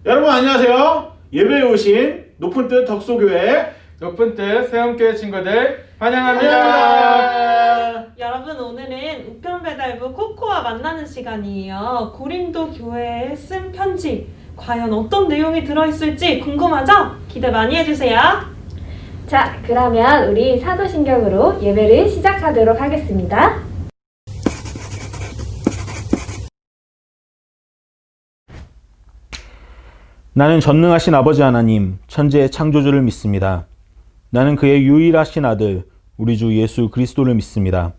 여러분 안녕하세요. 예배에 오신 높은 뜻 덕소교회 높은 뜻 새움교회 친구들 환영합니다. 환영합니다. 여러분 오늘은 우편배달부 코코와 만나는 시간이에요. 고린도 교회에 쓴 편지 과연 어떤 내용이 들어있을지 궁금하죠? 기대 많이 해주세요. 자, 그러면 우리 사도신경으로 예배를 시작하도록 하겠습니다. 나는 전능하신 아버지 하나님, 천지의 창조주를 믿습니다. 나는 그의 유일하신 아들, 우리 주 예수 그리스도를 믿습니다.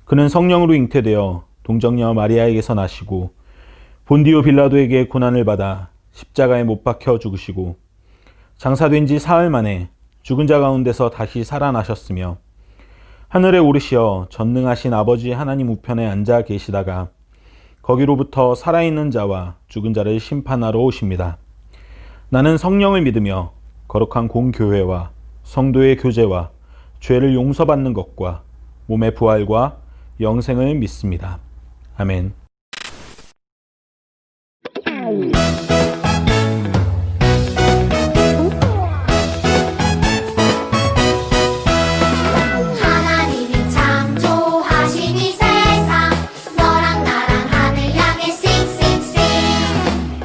그는 성령으로 잉태되어 동정녀 마리아에게서 나시고 본디오 빌라도에게 고난을 받아 십자가에 못 박혀 죽으시고 장사된 지 사흘 만에 죽은 자 가운데서 다시 살아나셨으며 하늘에 오르시어 전능하신 아버지 하나님 우편에 앉아 계시다가 거기로부터 살아있는 자와 죽은 자를 심판하러 오십니다. 나는 성령을 믿으며 거룩한 공교회와 성도의 교제와 죄를 용서받는 것과 몸의 부활과 영생을 믿습니다. 아멘. 하나님이 창조하신 이 세상 너랑 나랑 하늘 향해 싱싱싱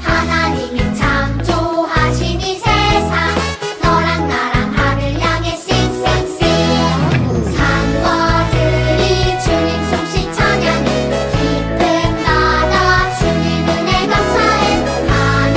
하나님이 창조하신 이 세상 너랑 나랑 하늘 향해 싱싱싱 산과 들이 주님 솜씨 찬양해 깊은 바다 주님 은혜 감사해 하늘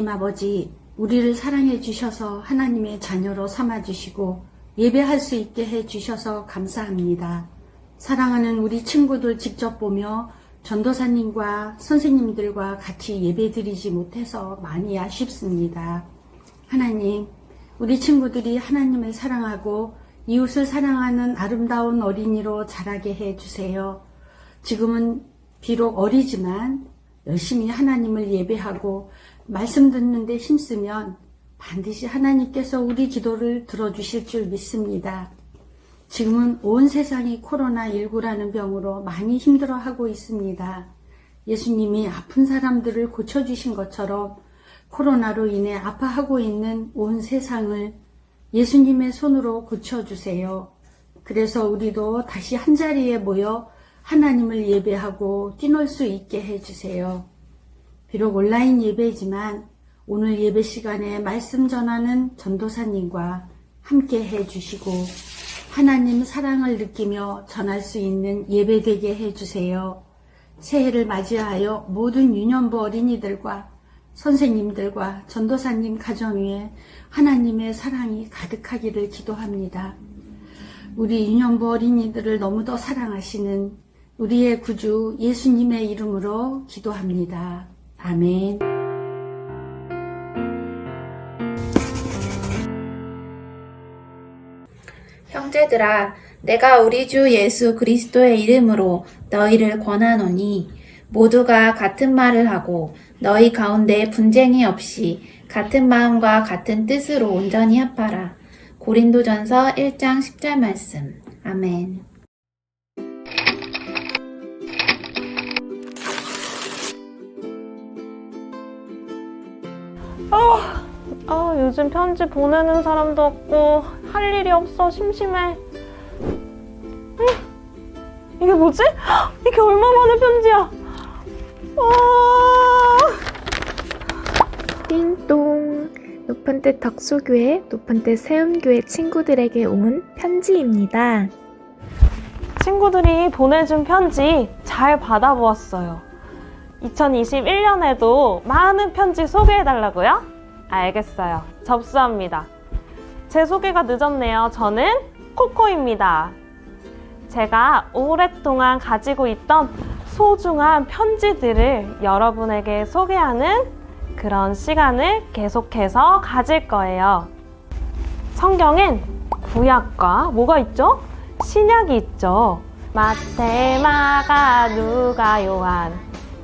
하나님 아버지, 우리를 사랑해 주셔서 하나님의 자녀로 삼아 주시고 예배할 수 있게 해 주셔서 감사합니다. 사랑하는 우리 친구들 직접 보며 전도사님과 선생님들과 같이 예배 드리지 못해서 많이 아쉽습니다. 하나님, 우리 친구들이 하나님을 사랑하고 이웃을 사랑하는 아름다운 어린이로 자라게 해 주세요. 지금은 비록 어리지만 열심히 하나님을 예배하고 말씀 듣는데 힘쓰면 반드시 하나님께서 우리 기도를 들어주실 줄 믿습니다. 지금은 온 세상이 코로나19라는 병으로 많이 힘들어하고 있습니다. 예수님이 아픈 사람들을 고쳐주신 것처럼 코로나로 인해 아파하고 있는 온 세상을 예수님의 손으로 고쳐주세요. 그래서 우리도 다시 한자리에 모여 하나님을 예배하고 뛰놀 수 있게 해주세요. 비록 온라인 예배지만 오늘 예배 시간에 말씀 전하는 전도사님과 함께 해주시고 하나님 사랑을 느끼며 전할 수 있는 예배 되게 해주세요. 새해를 맞이하여 모든 유년부 어린이들과 선생님들과 전도사님 가정 위에 하나님의 사랑이 가득하기를 기도합니다. 우리 유년부 어린이들을 너무도 사랑하시는 우리의 구주 예수님의 이름으로 기도합니다. 아멘. 형제들아, 내가 우리 주 예수 그리스도의 이름으로 너희를 권하노니 모두가 같은 말을 하고 너희 가운데 분쟁이 없이 같은 마음과 같은 뜻으로 온전히 합하라. 고린도전서 1장 10절 말씀. 아멘. 요즘 편지 보내는 사람도 없고 할 일이 없어 심심해. 이게 뭐지? 이게 얼마 만에 편지야? 띵동. 높은 뜻 덕수교회, 높은 뜻 세움교회 친구들에게 온 편지입니다. 친구들이 보내준 편지 잘 받아보았어요. 2021년에도 많은 편지 소개해달라고요? 알겠어요. 접수합니다. 제 소개가 늦었네요. 저는 코코입니다. 제가 오랫동안 가지고 있던 소중한 편지들을 여러분에게 소개하는 그런 시간을 계속해서 가질 거예요. 성경엔 구약과 뭐가 있죠? 신약이 있죠. 마태, 마가, 누가, 요한,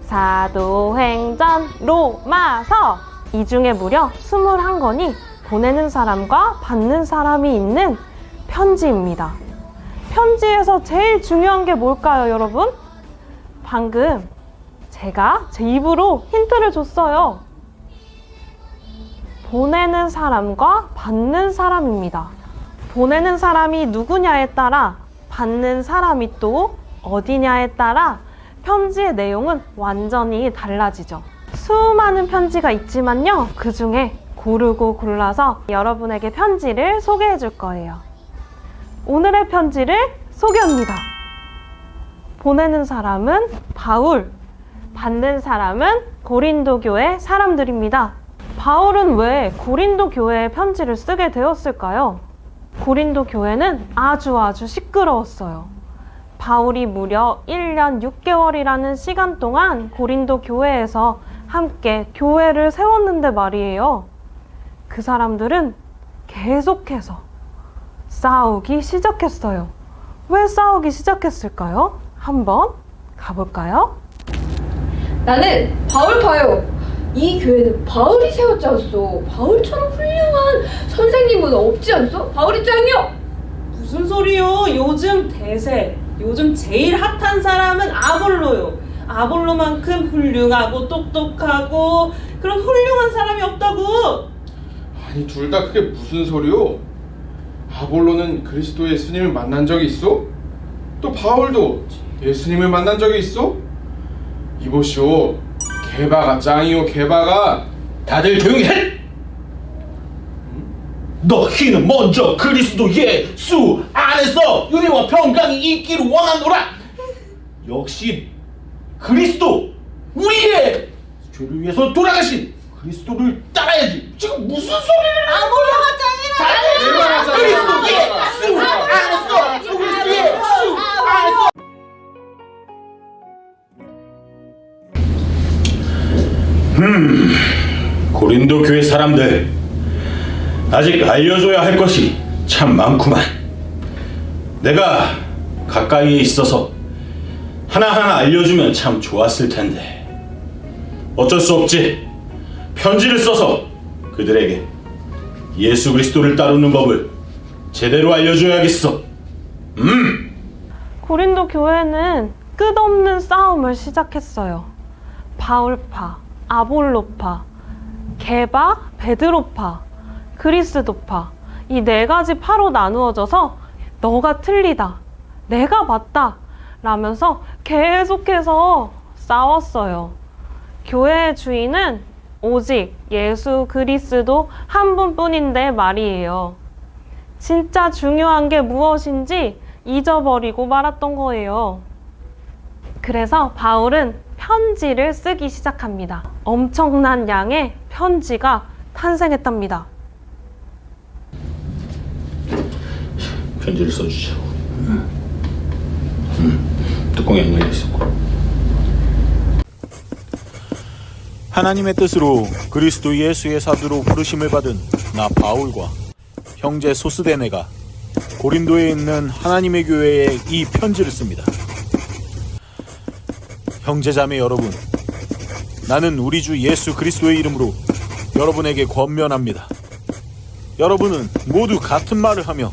사도행전, 로마서 이 중에 무려 21권이 보내는 사람과 받는 사람이 있는 편지입니다. 편지에서 제일 중요한 게 뭘까요, 여러분? 방금 제가 제 입으로 힌트를 줬어요. 보내는 사람과 받는 사람입니다. 보내는 사람이 누구냐에 따라 받는 사람이 또 어디냐에 따라 편지의 내용은 완전히 달라지죠. 수많은 편지가 있지만요, 그 중에 고르고 골라서 여러분에게 편지를 소개해 줄 거예요. 오늘의 편지를 소개합니다. 보내는 사람은 바울, 받는 사람은 고린도 교회 사람들입니다. 바울은 왜 고린도 교회에 편지를 쓰게 되었을까요? 고린도 교회는 아주 시끄러웠어요. 바울이 무려 1년 6개월이라는 시간 동안 고린도 교회에서 함께 교회를 세웠는데 말이에요. 그 사람들은 계속해서 싸우기 시작했어요. 왜 싸우기 시작했을까요? 한번 가볼까요? 나는 바울파요. 이 교회는 바울이 세웠지 않소. 바울처럼 훌륭한 선생님은 없지 않소? 바울이 짱이요. 무슨 소리요? 요즘 대세, 요즘 제일 핫한 사람은 아볼로요. 아볼로만큼 훌륭하고 똑똑하고 그런 훌륭한 사람이 없다고. 아니, 둘 다 그게 무슨 소리요? 아볼로는 그리스도 예수님을 만난 적이 있어? 또 바울도 예수님을 만난 적이 있어? 이보시오, 개바가 짱이요, 개바가. 다들 조용히 해! 너희는 먼저 그리스도 예수 안에서 은혜와 평강이 있기를 원하노라. 역시 그리스도 우리의 죄를 위해서 돌아가신 그리스도를 따라야지. 지금 무슨 소리를? 아볼로가 짱이라. 그리스도 예수 알았어. 그리스도 예수 알았어. 고린도 교회 사람들, 아직 알려줘야 할 것이 참 많구만. 내가 가까이에 있어서 하나하나 알려주면 참 좋았을 텐데 어쩔 수 없지. 편지를 써서 그들에게 예수 그리스도를 따르는 법을 제대로 알려줘야겠어. 고린도 교회는 끝없는 싸움을 시작했어요. 바울파, 아볼로파, 게바, 베드로파, 그리스도파, 이 네 가지 파로 나누어져서 너가 틀리다, 내가 맞다 라면서 계속해서 싸웠어요. 교회의 주인은 오직 예수 그리스도 한 분뿐인데 말이에요. 진짜 중요한 게 무엇인지 잊어버리고 말았던 거예요. 그래서 바울은 편지를 쓰기 시작합니다. 엄청난 양의 편지가 탄생했답니다. 편지를 써주자고. 뚜껑이 안 열려 있었고. 하나님의 뜻으로 그리스도 예수의 사도로 부르심을 받은 나 바울과 형제 소스데네가 고린도에 있는 하나님의 교회에 이 편지를 씁니다. 형제자매 여러분, 나는 우리 주 예수 그리스도의 이름으로 여러분에게 권면합니다. 여러분은 모두 같은 말을 하며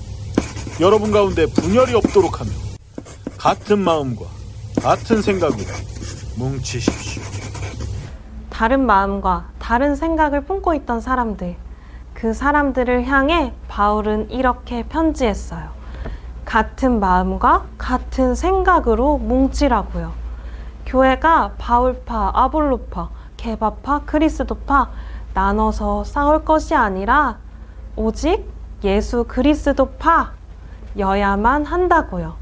여러분 가운데 분열이 없도록 하며 같은 마음과 같은 생각으로 뭉치십시오. 다른 마음과 다른 생각을 품고 있던 사람들, 그 사람들을 향해 바울은 이렇게 편지했어요. 같은 마음과 같은 생각으로 뭉치라고요. 교회가 바울파, 아볼로파, 게바파, 그리스도파 나눠서 싸울 것이 아니라 오직 예수 그리스도파여야만 한다고요.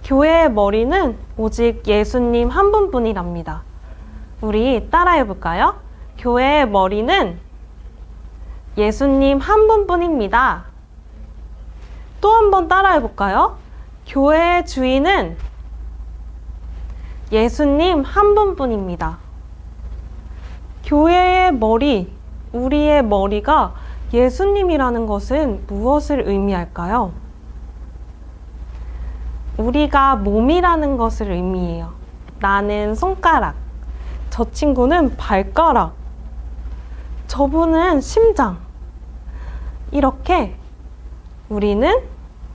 교회의 머리는 오직 예수님 한 분뿐이랍니다. 우리 따라해 볼까요? 교회의 머리는 예수님 한 분뿐입니다. 또 한 번 따라해 볼까요? 교회의 주인은 예수님 한 분뿐입니다. 교회의 머리, 우리의 머리가 예수님이라는 것은 무엇을 의미할까요? 우리가 몸이라는 것을 의미해요. 나는 손가락, 저 친구는 발가락, 저분은 심장. 이렇게 우리는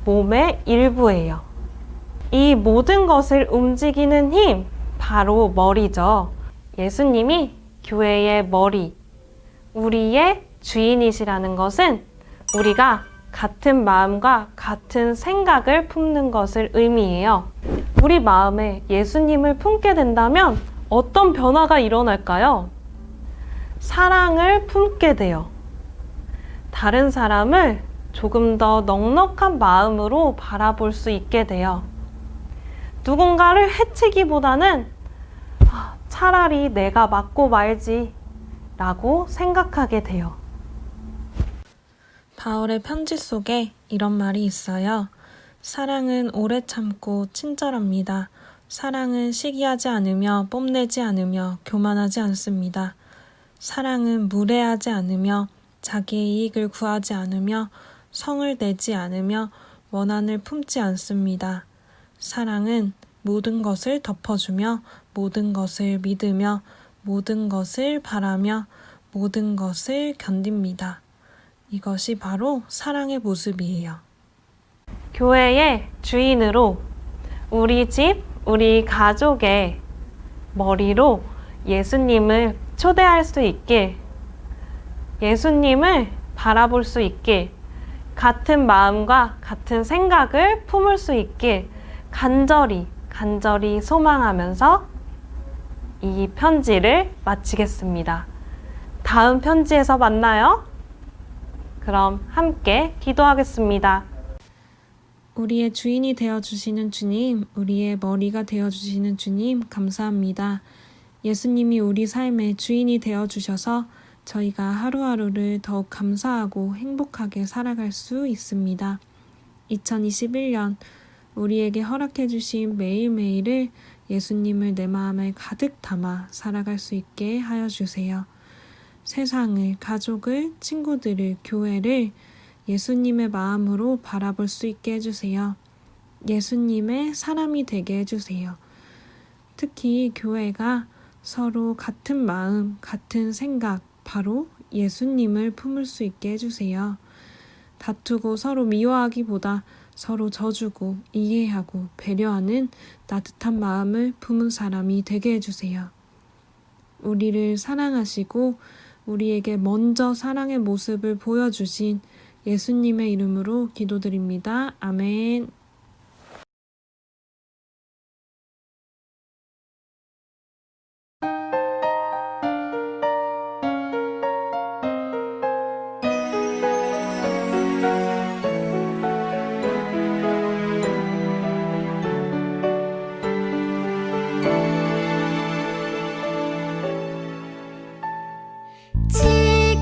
몸의 일부예요. 이 모든 것을 움직이는 힘, 바로 머리죠. 예수님이 교회의 머리, 우리의 주인이시라는 것은 우리가 같은 마음과 같은 생각을 품는 것을 의미해요. 우리 마음에 예수님을 품게 된다면 어떤 변화가 일어날까요? 사랑을 품게 돼요. 다른 사람을 조금 더 넉넉한 마음으로 바라볼 수 있게 돼요. 누군가를 해치기보다는 차라리 내가 맞고 말지 라고 생각하게 돼요. 바울의 편지 속에 이런 말이 있어요. 사랑은 오래 참고 친절합니다. 사랑은 시기하지 않으며 뽐내지 않으며 교만하지 않습니다. 사랑은 무례하지 않으며 자기의 이익을 구하지 않으며 성을 내지 않으며 원한을 품지 않습니다. 사랑은 모든 것을 덮어주며 모든 것을 믿으며 모든 것을 바라며 모든 것을 견딥니다. 이것이 바로 사랑의 모습이에요. 교회의 주인으로 우리 집, 우리 가족의 머리로 예수님을 초대할 수 있게, 예수님을 바라볼 수 있게, 같은 마음과 같은 생각을 품을 수 있게 간절히 소망하면서 이 편지를 마치겠습니다. 다음 편지에서 만나요. 그럼 함께 기도하겠습니다. 우리의 주인이 되어주시는 주님, 우리의 머리가 되어주시는 주님, 감사합니다. 예수님이 우리 삶의 주인이 되어주셔서 저희가 하루하루를 더욱 감사하고 행복하게 살아갈 수 있습니다. 2021년 우리에게 허락해 주신 매일매일을 예수님을 내 마음에 가득 담아 살아갈 수 있게 하여 주세요. 세상을, 가족을, 친구들을, 교회를 예수님의 마음으로 바라볼 수 있게 해주세요. 예수님의 사람이 되게 해주세요. 특히 교회가 서로 같은 마음, 같은 생각, 바로 예수님을 품을 수 있게 해주세요. 다투고 서로 미워하기보다 서로 져주고 이해하고 배려하는 따뜻한 마음을 품은 사람이 되게 해주세요. 우리를 사랑하시고 우리에게 먼저 사랑의 모습을 보여주신 예수님의 이름으로 기도드립니다. 아멘. 지금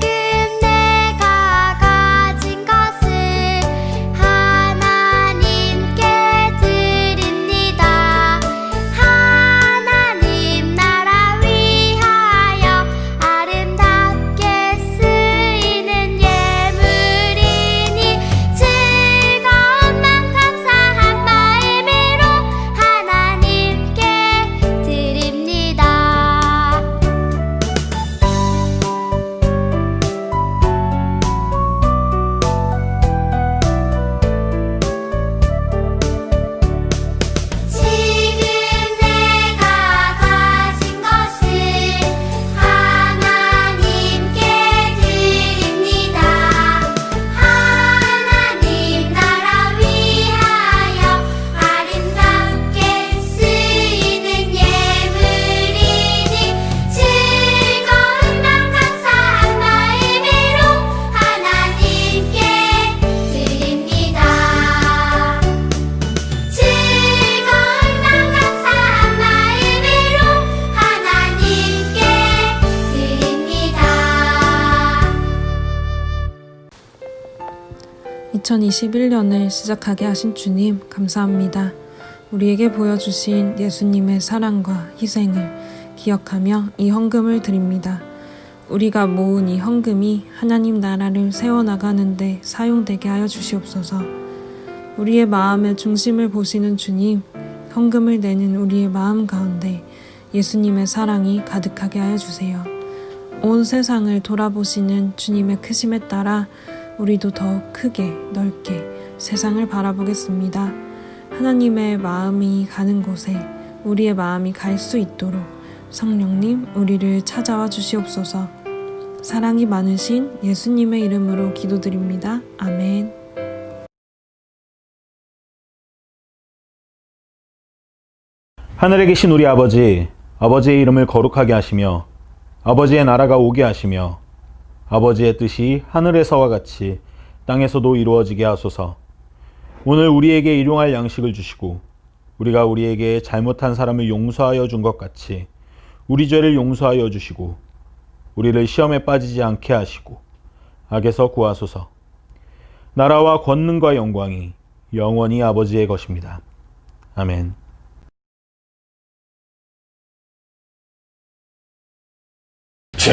내가 가진 것을 하나님께 드립니다. 하나님 나라 위하여 아름답게 쓰이는 예물이니 즐거운 맘 감사한 마음으로 하나님께 드립니다. 지금 내가 가진 것을 하나님께 드립니다. 하나님 나라 위하여 아름답게 쓰이는 예물이니 즐거운 맘 감사한 마음으로 하나님께 드립니다. 즐거운 맘 감사한 마음으로 하나님께 드립니다. 2021년을 시작하게 하신 주님 감사합니다. 우리에게 보여주신 예수님의 사랑과 희생을 기억하며 이 헌금을 드립니다. 우리가 모은 이 헌금이 하나님 나라를 세워나가는데 사용되게 하여 주시옵소서. 우리의 마음의 중심을 보시는 주님, 헌금을 내는 우리의 마음 가운데 예수님의 사랑이 가득하게 하여 주세요. 온 세상을 돌아보시는 주님의 크심에 따라 우리도 더 크게 넓게 세상을 바라보겠습니다. 하나님의 마음이 가는 곳에 우리의 마음이 갈 수 있도록 성령님 우리를 찾아와 주시옵소서. 사랑이 많으신 예수님의 이름으로 기도드립니다. 아멘. 하늘에 계신 우리 아버지, 아버지의 이름을 거룩하게 하시며 아버지의 나라가 오게 하시며 아버지의 뜻이 하늘에서와 같이 땅에서도 이루어지게 하소서. 오늘 우리에게 일용할 양식을 주시고 우리가 우리에게 잘못한 사람을 용서하여 준 것 같이 우리 죄를 용서하여 주시고 우리를 시험에 빠지지 않게 하시고 악에서 구하소서. 나라와 권능과 영광이 영원히 아버지의 것입니다. 아멘.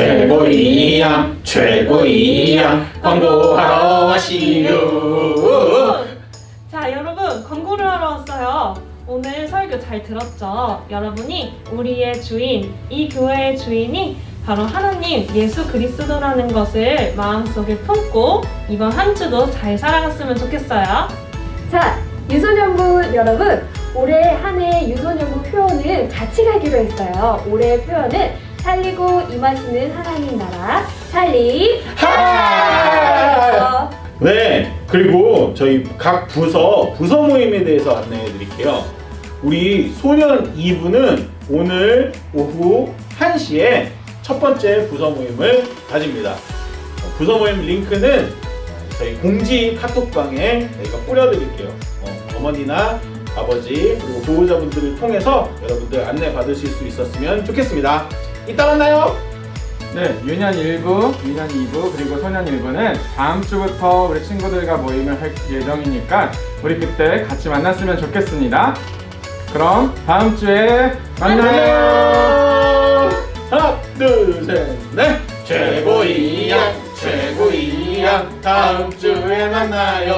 최고이야 최고이야 광고하러 왔시요. 자, 여러분 광고를 하러 왔어요. 오늘 설교 잘 들었죠? 여러분이 우리의 주인, 이 교회의 주인이 바로 하나님 예수 그리스도라는 것을 마음속에 품고 이번 한 주도 잘 살아갔으면 좋겠어요. 자, 유소년부 여러분, 올해 한 해 유소년부 표현은 같이 가기로 했어요. 올해의 표현은 살리고 임하시는 하나님 나라, 살림 하라. 네, 그리고 저희 각 부서 모임에 대해서 안내해 드릴게요. 우리 소년 2부는 오늘 오후 1시에 첫 번째 부서 모임을 가집니다. 부서 모임 링크는 저희 공지 카톡방에 저희가 뿌려드릴게요. 어머니나 아버지 그리고 보호자분들을 통해서 여러분들 안내 받으실 수 있었으면 좋겠습니다. 이따 만나요. 네, 유년 1부, 유년 2부, 그리고 소년 1부는 다음 주부터 우리 친구들과 모임을 할 예정이니까 우리 그때 같이 만났으면 좋겠습니다. 그럼 다음 주에 만나요. 하나, 둘, 셋, 넷. 최고이야, 최고이야. 다음 주에 만나요.